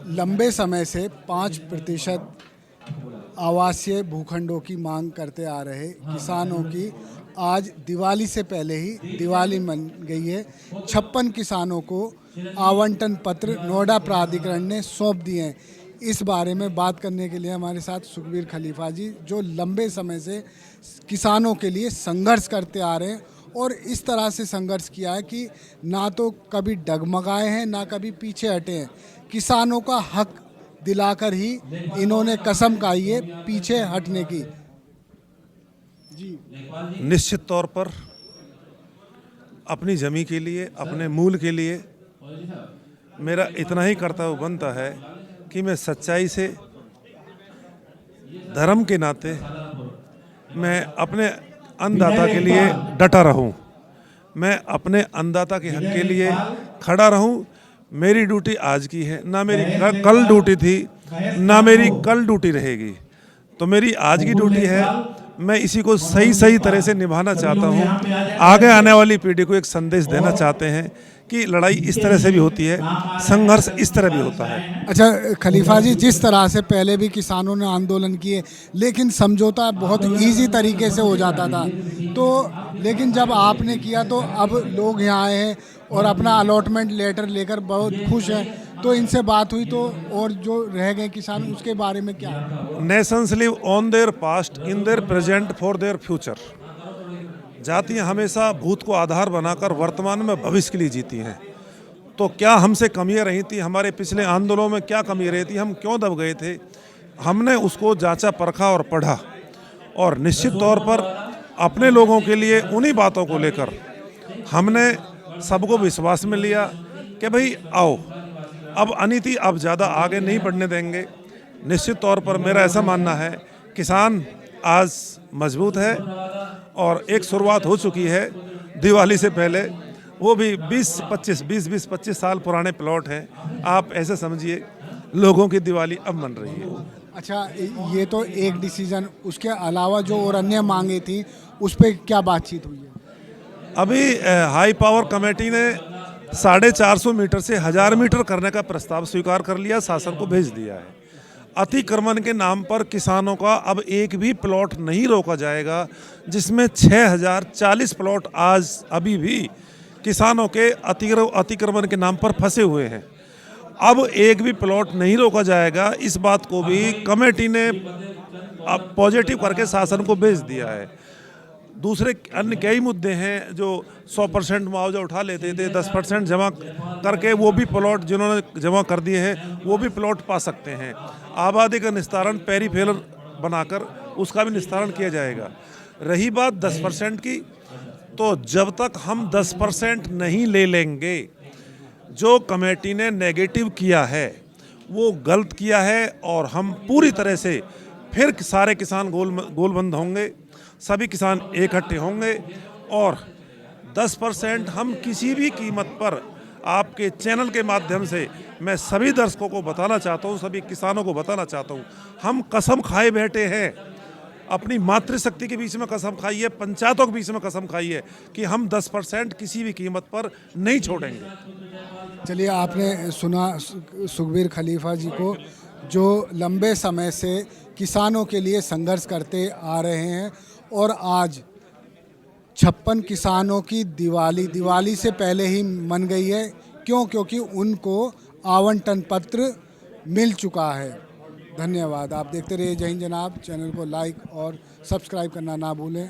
लंबे समय से 5% आवासीय भूखंडों की मांग करते आ रहे किसानों की आज दिवाली से पहले ही दिवाली मन गई है। 56 किसानों को आवंटन पत्र नोएडा प्राधिकरण ने सौंप दिए हैं। इस बारे में बात करने के लिए हमारे साथ सुखबीर खलीफा जी, जो लंबे समय से किसानों के लिए संघर्ष करते आ रहे हैं और इस तरह से संघर्ष किया है कि ना तो कभी डगमगाए हैं ना कभी पीछे हटे हैं। किसानों का हक दिलाकर ही इन्होंने कसम खाई है पीछे हटने की। जी, निश्चित तौर पर अपनी जमी के लिए, अपने मूल के लिए मेरा इतना ही कर्तव्य बनता है कि मैं सच्चाई से, धर्म के नाते मैं अपने अन्नदाता के लिए डटा रहूं। मैं अपने अन्नदाता के हक के लिए खड़ा रहूं। मेरी ड्यूटी आज की है, ना मेरी कल ड्यूटी थी, ना मेरी कल ड्यूटी रहेगी। तो मेरी आज की ड्यूटी है, मैं इसी को सही तरह से निभाना चाहता हूँ। आगे आने वाली पीढ़ी को एक संदेश देना चाहते हैं कि लड़ाई इस तरह से भी होती है, संघर्ष इस तरह भी होता है। अच्छा खलीफा जी, जिस तरह से पहले भी किसानों ने आंदोलन किए लेकिन समझौता बहुत इजी तरीके से हो जाता था, तो लेकिन जब आपने किया तो अब लोग यहाँ आए हैं और अपना अलॉटमेंट लेटर लेकर बहुत खुश हैं। तो इनसे बात हुई तो, और जो रह गए किसान उसके बारे में क्या? Nations live on their past in their present for their future. जातियाँ हमेशा भूत को आधार बनाकर वर्तमान में भविष्य के लिए जीती हैं। तो क्या हमसे कमियां रही थी, हमारे पिछले आंदोलनों में क्या कमी रही थी, हम क्यों दब गए थे, हमने उसको जांचा परखा और पढ़ा। और निश्चित तौर पर अपने लोगों के लिए उन्हीं बातों को लेकर हमने सबको विश्वास में लिया कि भाई आओ, अब अनीति अब ज़्यादा आगे नहीं बढ़ने देंगे। निश्चित तौर पर मेरा ऐसा मानना है, किसान आज मजबूत है और एक शुरुआत हो चुकी है दिवाली से पहले। वो भी 20-25 साल पुराने प्लॉट हैं। आप ऐसे समझिए लोगों की दिवाली अब मन रही है। अच्छा, ये तो एक डिसीजन, उसके अलावा जो और अन्य मांगे थी उस पर क्या बातचीत हुई है? अभी हाई पावर कमेटी ने 450 मीटर से 1000 मीटर करने का प्रस्ताव स्वीकार कर लिया, शासन को भेज दिया है। अतिक्रमण के नाम पर किसानों का अब एक भी प्लॉट नहीं रोका जाएगा, जिसमें 6040 प्लॉट आज अभी भी किसानों के अतिक्रमण के नाम पर फंसे हुए हैं। अब एक भी प्लॉट नहीं रोका जाएगा। इस बात को भी कमेटी ने अब पॉजिटिव करके शासन को भेज दिया है। दूसरे अन्य कई मुद्दे हैं जो 100% मुआवजा उठा लेते थे, 10% जमा करके वो भी प्लॉट जिन्होंने जमा कर दिए हैं वो भी प्लॉट पा सकते हैं। आबादी का निस्तारण पेरीफेरल बनाकर उसका भी निस्तारण किया जाएगा। रही बात 10% की, तो जब तक हम 10% नहीं ले लेंगे, जो कमेटी ने नेगेटिव किया है वो गलत किया है और हम पूरी तरह से फिर सारे किसान गोलबंद होंगे, सभी किसान इकट्ठे होंगे और 10% हम किसी भी कीमत पर, आपके चैनल के माध्यम से मैं सभी दर्शकों को बताना चाहता हूँ, सभी किसानों को बताना चाहता हूँ, हम कसम खाए बैठे हैं। अपनी मातृशक्ति के बीच में कसम खाई है, पंचायतों के बीच में कसम खाई है कि हम 10% किसी भी कीमत पर नहीं छोड़ेंगे। चलिए, आपने सुना सुखबीर खलीफा जी को, जो लंबे समय से किसानों के लिए संघर्ष करते आ रहे हैं और आज 56 किसानों की दिवाली से पहले ही मन गई है। क्यों? क्योंकि उनको आवंटन पत्र मिल चुका है। धन्यवाद। आप देखते रहिए जय हिंद जनाब। चैनल को लाइक और सब्सक्राइब करना ना भूलें।